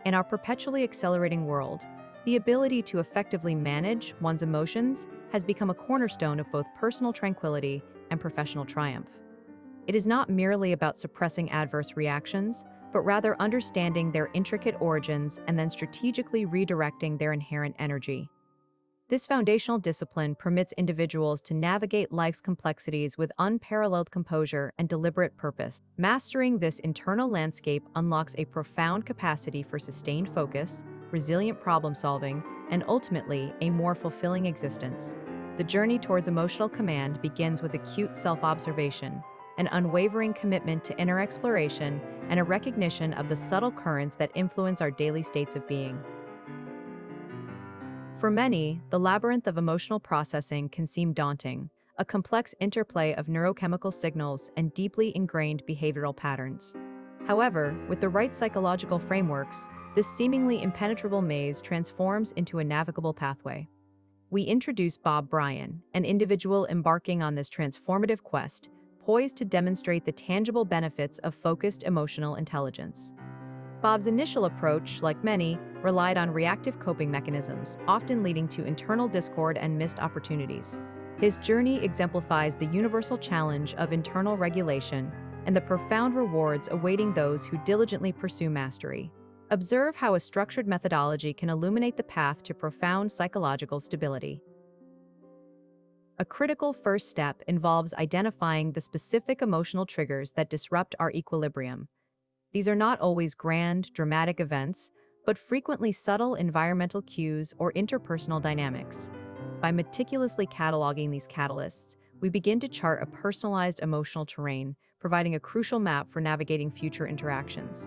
In our perpetually accelerating world, the ability to effectively manage one's emotions has become a cornerstone of both personal tranquility and professional triumph. It is not merely about suppressing adverse reactions, but rather understanding their intricate origins and then strategically redirecting their inherent energy. This foundational discipline permits individuals to navigate life's complexities with unparalleled composure and deliberate purpose. Mastering this internal landscape unlocks a profound capacity for sustained focus, resilient problem-solving, and ultimately, a more fulfilling existence. The journey towards emotional command begins with acute self-observation, an unwavering commitment to inner exploration, and a recognition of the subtle currents that influence our daily states of being. For many, the labyrinth of emotional processing can seem daunting, a complex interplay of neurochemical signals and deeply ingrained behavioral patterns. However, with the right psychological frameworks, this seemingly impenetrable maze transforms into a navigable pathway. We introduce Bob Bryan, an individual embarking on this transformative quest, poised to demonstrate the tangible benefits of focused emotional intelligence. Bob's initial approach, like many, relied on reactive coping mechanisms, often leading to internal discord and missed opportunities. His journey exemplifies the universal challenge of internal regulation and the profound rewards awaiting those who diligently pursue mastery. Observe how a structured methodology can illuminate the path to profound psychological stability. A critical first step involves identifying the specific emotional triggers that disrupt our equilibrium. These are not always grand, dramatic events, but frequently subtle environmental cues or interpersonal dynamics. By meticulously cataloging these catalysts, we begin to chart a personalized emotional terrain, providing a crucial map for navigating future interactions.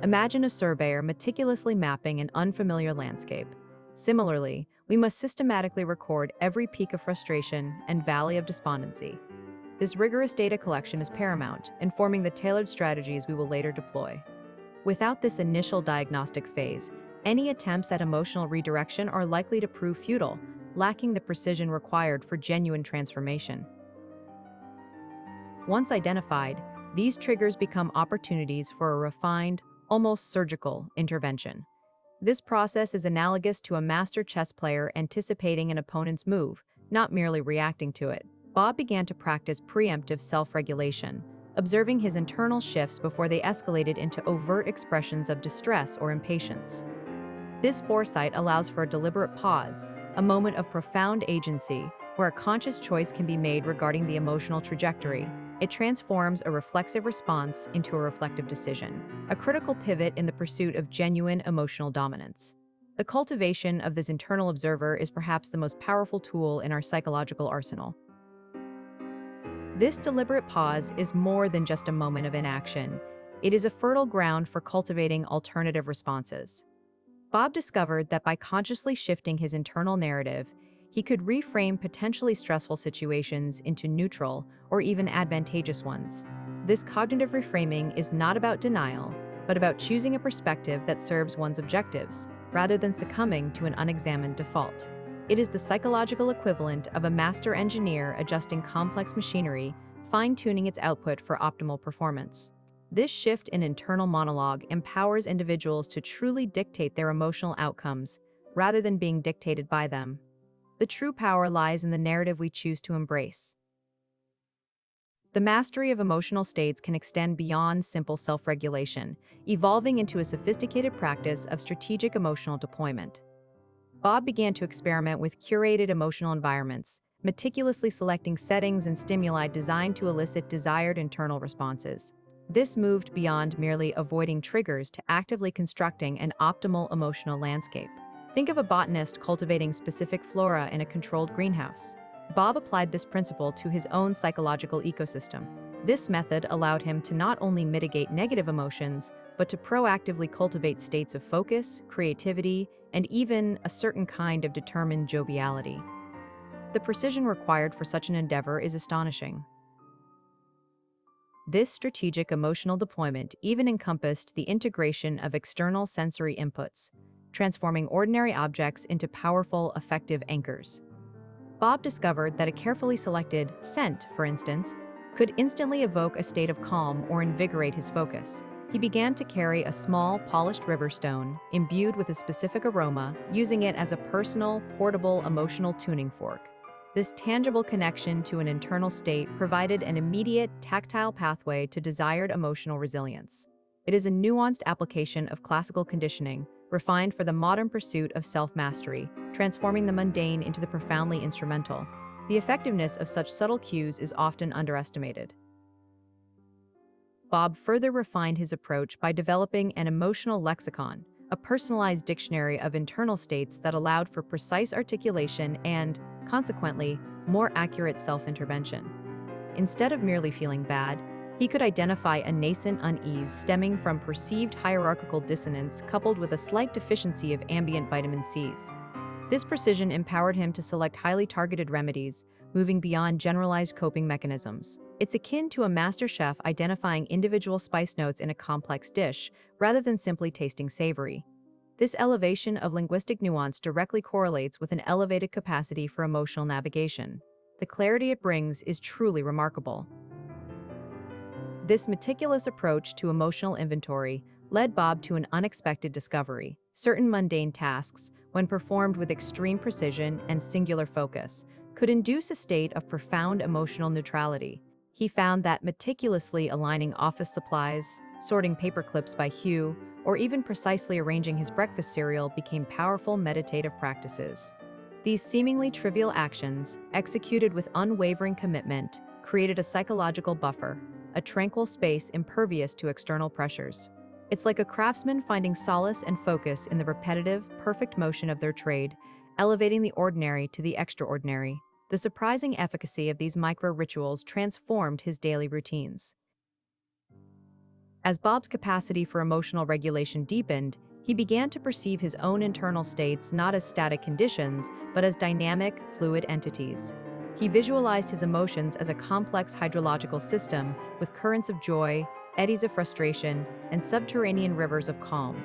Imagine a surveyor meticulously mapping an unfamiliar landscape. Similarly, we must systematically record every peak of frustration and valley of despondency. This rigorous data collection is paramount, informing the tailored strategies we will later deploy. Without this initial diagnostic phase, any attempts at emotional redirection are likely to prove futile, lacking the precision required for genuine transformation. Once identified, these triggers become opportunities for a refined, almost surgical intervention. This process is analogous to a master chess player anticipating an opponent's move, not merely reacting to it. Bob began to practice preemptive self-regulation, observing his internal shifts before they escalated into overt expressions of distress or impatience. This foresight allows for a deliberate pause, a moment of profound agency, where a conscious choice can be made regarding the emotional trajectory. It transforms a reflexive response into a reflective decision, a critical pivot in the pursuit of genuine emotional dominance. The cultivation of this internal observer is perhaps the most powerful tool in our psychological arsenal. This deliberate pause is more than just a moment of inaction. It is a fertile ground for cultivating alternative responses. Bob discovered that by consciously shifting his internal narrative, he could reframe potentially stressful situations into neutral or even advantageous ones. This cognitive reframing is not about denial, but about choosing a perspective that serves one's objectives, rather than succumbing to an unexamined default. It is the psychological equivalent of a master engineer adjusting complex machinery, fine-tuning its output for optimal performance. This shift in internal monologue empowers individuals to truly dictate their emotional outcomes, rather than being dictated by them. The true power lies in the narrative we choose to embrace. The mastery of emotional states can extend beyond simple self-regulation, evolving into a sophisticated practice of strategic emotional deployment. Bob began to experiment with curated emotional environments, meticulously selecting settings and stimuli designed to elicit desired internal responses. This moved beyond merely avoiding triggers to actively constructing an optimal emotional landscape. Think of a botanist cultivating specific flora in a controlled greenhouse. Bob applied this principle to his own psychological ecosystem. This method allowed him to not only mitigate negative emotions, but to proactively cultivate states of focus, creativity, and even a certain kind of determined joviality. The precision required for such an endeavor is astonishing. This strategic emotional deployment even encompassed the integration of external sensory inputs, transforming ordinary objects into powerful, effective anchors. Bob discovered that a carefully selected scent, for instance, could instantly evoke a state of calm or invigorate his focus. He began to carry a small, polished river stone, imbued with a specific aroma, using it as a personal, portable, emotional tuning fork. This tangible connection to an internal state provided an immediate, tactile pathway to desired emotional resilience. It is a nuanced application of classical conditioning, refined for the modern pursuit of self-mastery, transforming the mundane into the profoundly instrumental. The effectiveness of such subtle cues is often underestimated. Bob further refined his approach by developing an emotional lexicon, a personalized dictionary of internal states that allowed for precise articulation and, consequently, more accurate self-intervention. Instead of merely feeling bad, he could identify a nascent unease stemming from perceived hierarchical dissonance coupled with a slight deficiency of ambient vitamin C's. This precision empowered him to select highly targeted remedies, moving beyond generalized coping mechanisms. It's akin to a master chef identifying individual spice notes in a complex dish, rather than simply tasting savory. This elevation of linguistic nuance directly correlates with an elevated capacity for emotional navigation. The clarity it brings is truly remarkable. This meticulous approach to emotional inventory led Bob to an unexpected discovery. Certain mundane tasks, when performed with extreme precision and singular focus, could induce a state of profound emotional neutrality. He found that meticulously aligning office supplies, sorting paper clips by hue, or even precisely arranging his breakfast cereal became powerful meditative practices. These seemingly trivial actions, executed with unwavering commitment, created a psychological buffer, a tranquil space impervious to external pressures. It's like a craftsman finding solace and focus in the repetitive, perfect motion of their trade, elevating the ordinary to the extraordinary. The surprising efficacy of these micro-rituals transformed his daily routines. As Bob's capacity for emotional regulation deepened, he began to perceive his own internal states not as static conditions, but as dynamic, fluid entities. He visualized his emotions as a complex hydrological system with currents of joy, eddies of frustration, and subterranean rivers of calm.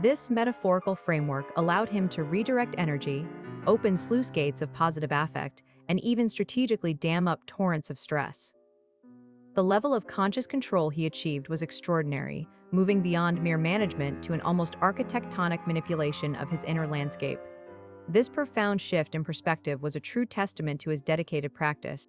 This metaphorical framework allowed him to redirect energy, open sluice gates of positive affect, and even strategically dam up torrents of stress. The level of conscious control he achieved was extraordinary, moving beyond mere management to an almost architectonic manipulation of his inner landscape. This profound shift in perspective was a true testament to his dedicated practice.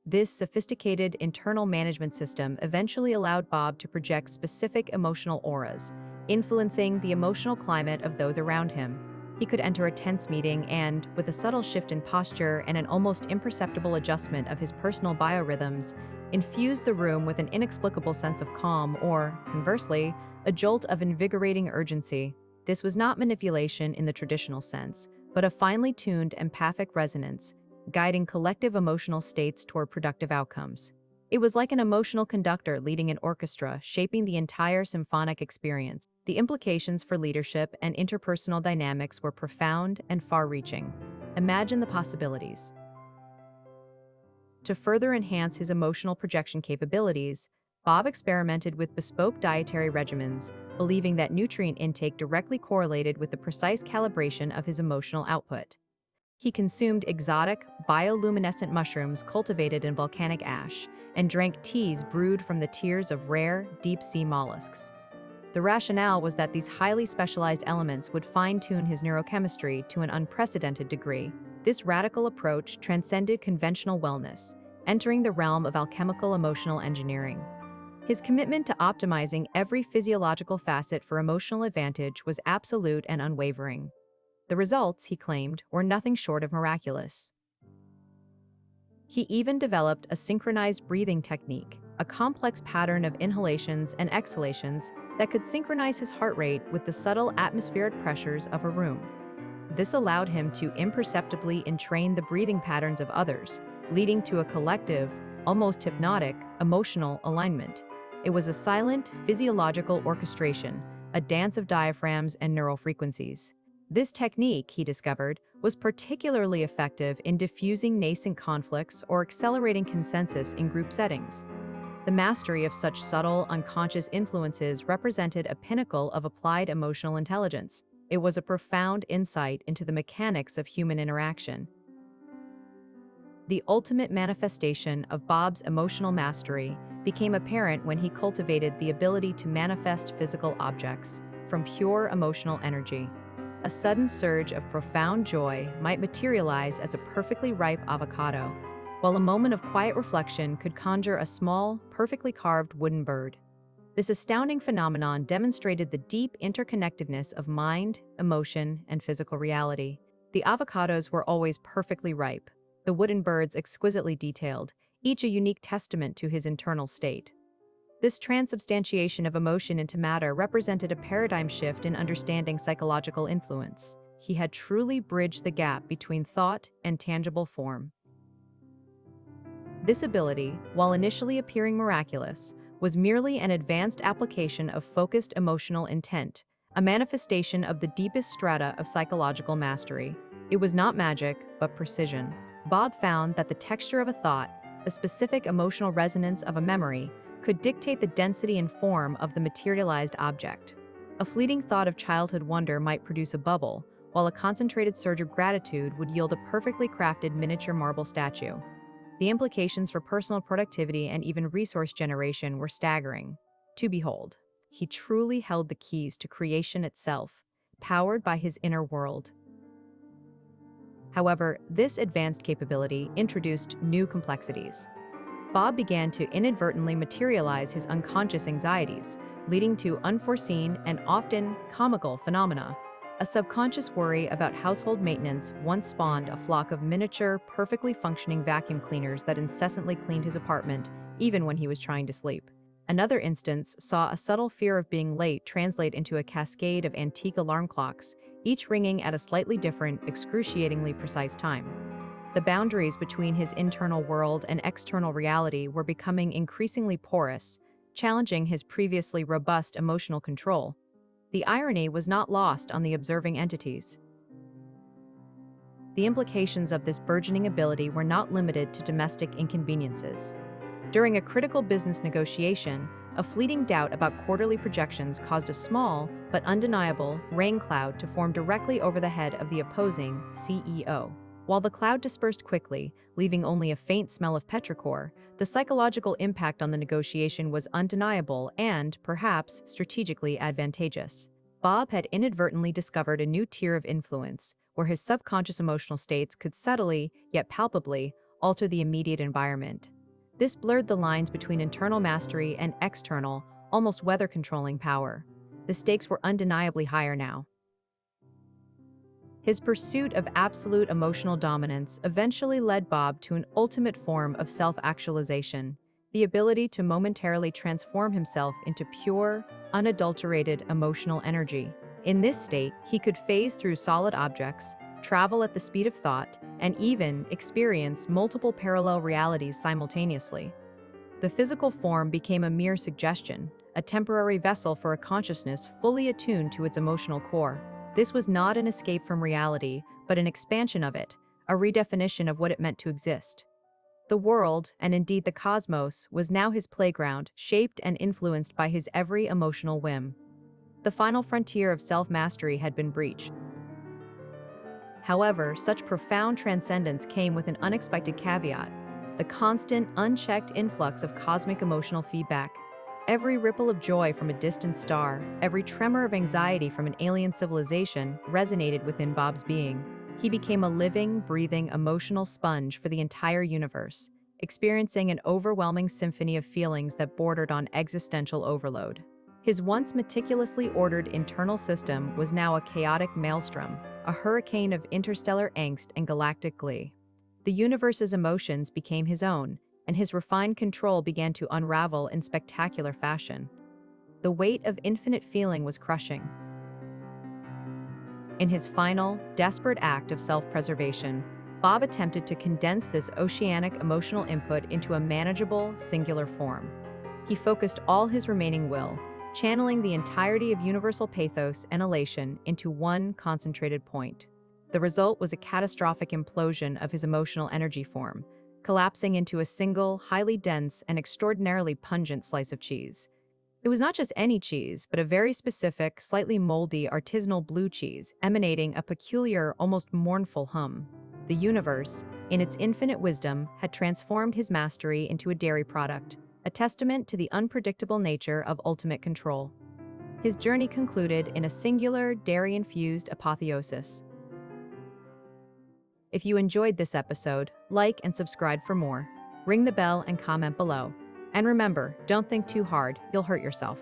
This sophisticated internal management system eventually allowed Bob to project specific emotional auras, influencing the emotional climate of those around him. He could enter a tense meeting and, with a subtle shift in posture and an almost imperceptible adjustment of his personal biorhythms, infuse the room with an inexplicable sense of calm or, conversely, a jolt of invigorating urgency. This was not manipulation in the traditional sense, but a finely tuned empathic resonance, guiding collective emotional states toward productive outcomes. It was like an emotional conductor leading an orchestra, shaping the entire symphonic experience. The implications for leadership and interpersonal dynamics were profound and far-reaching. Imagine the possibilities. To further enhance his emotional projection capabilities, Bob experimented with bespoke dietary regimens, believing that nutrient intake directly correlated with the precise calibration of his emotional output. He consumed exotic, bioluminescent mushrooms cultivated in volcanic ash, and drank teas brewed from the tears of rare, deep-sea mollusks. The rationale was that these highly specialized elements would fine-tune his neurochemistry to an unprecedented degree. This radical approach transcended conventional wellness, entering the realm of alchemical emotional engineering. His commitment to optimizing every physiological facet for emotional advantage was absolute and unwavering. The results, he claimed, were nothing short of miraculous. He even developed a synchronized breathing technique, a complex pattern of inhalations and exhalations that could synchronize his heart rate with the subtle atmospheric pressures of a room. This allowed him to imperceptibly entrain the breathing patterns of others, leading to a collective, almost hypnotic, emotional alignment. It was a silent, physiological orchestration, a dance of diaphragms and neural frequencies. This technique, he discovered, was particularly effective in diffusing nascent conflicts or accelerating consensus in group settings. The mastery of such subtle, unconscious influences represented a pinnacle of applied emotional intelligence. It was a profound insight into the mechanics of human interaction. The ultimate manifestation of Bob's emotional mastery became apparent when he cultivated the ability to manifest physical objects from pure emotional energy. A sudden surge of profound joy might materialize as a perfectly ripe avocado, while a moment of quiet reflection could conjure a small, perfectly carved wooden bird. This astounding phenomenon demonstrated the deep interconnectedness of mind, emotion, and physical reality. The avocados were always perfectly ripe, the wooden birds exquisitely detailed, each a unique testament to his internal state. This transubstantiation of emotion into matter represented a paradigm shift in understanding psychological influence. He had truly bridged the gap between thought and tangible form. This ability, while initially appearing miraculous, was merely an advanced application of focused emotional intent, a manifestation of the deepest strata of psychological mastery. It was not magic, but precision. Bob found that the texture of a thought, the specific emotional resonance of a memory, could dictate the density and form of the materialized object. A fleeting thought of childhood wonder might produce a bubble, while a concentrated surge of gratitude would yield a perfectly crafted miniature marble statue. The implications for personal productivity and even resource generation were staggering. To behold, he truly held the keys to creation itself, powered by his inner world. However, this advanced capability introduced new complexities. Bob began to inadvertently materialize his unconscious anxieties, leading to unforeseen and often comical phenomena. A subconscious worry about household maintenance once spawned a flock of miniature, perfectly functioning vacuum cleaners that incessantly cleaned his apartment, even when he was trying to sleep. Another instance saw a subtle fear of being late translate into a cascade of antique alarm clocks, each ringing at a slightly different, excruciatingly precise time. The boundaries between his internal world and external reality were becoming increasingly porous, challenging his previously robust emotional control. The irony was not lost on the observing entities. The implications of this burgeoning ability were not limited to domestic inconveniences. During a critical business negotiation, a fleeting doubt about quarterly projections caused a small, but undeniable, rain cloud to form directly over the head of the opposing CEO. While the cloud dispersed quickly, leaving only a faint smell of petrichor, the psychological impact on the negotiation was undeniable and, perhaps, strategically advantageous. Bob had inadvertently discovered a new tier of influence, where his subconscious emotional states could subtly, yet palpably, alter the immediate environment. This blurred the lines between internal mastery and external, almost weather-controlling power. The stakes were undeniably higher now. His pursuit of absolute emotional dominance eventually led Bob to an ultimate form of self-actualization, the ability to momentarily transform himself into pure, unadulterated emotional energy. In this state, he could phase through solid objects, travel at the speed of thought, and even experience multiple parallel realities simultaneously. The physical form became a mere suggestion, a temporary vessel for a consciousness fully attuned to its emotional core. This was not an escape from reality, but an expansion of it, a redefinition of what it meant to exist. The world, and indeed the cosmos, was now his playground, shaped and influenced by his every emotional whim. The final frontier of self-mastery had been breached. However, such profound transcendence came with an unexpected caveat: the constant, unchecked influx of cosmic emotional feedback. Every ripple of joy from a distant star, every tremor of anxiety from an alien civilization resonated within Bob's being. He became a living, breathing, emotional sponge for the entire universe, experiencing an overwhelming symphony of feelings that bordered on existential overload. His once meticulously ordered internal system was now a chaotic maelstrom, a hurricane of interstellar angst and galactic glee. The universe's emotions became his own, and his refined control began to unravel in spectacular fashion. The weight of infinite feeling was crushing. In his final, desperate act of self-preservation, Bob attempted to condense this oceanic emotional input into a manageable, singular form. He focused all his remaining will, channeling the entirety of universal pathos and elation into one concentrated point. The result was a catastrophic implosion of his emotional energy form, collapsing into a single, highly dense, and extraordinarily pungent slice of cheese. It was not just any cheese, but a very specific, slightly moldy artisanal blue cheese, emanating a peculiar, almost mournful hum. the universe, in its infinite wisdom, had transformed his mastery into a dairy product, a testament to the unpredictable nature of ultimate control. His journey concluded in a singular, dairy-infused apotheosis. If you enjoyed this episode, like and subscribe for more. Ring the bell and comment below. And remember, don't think too hard, you'll hurt yourself.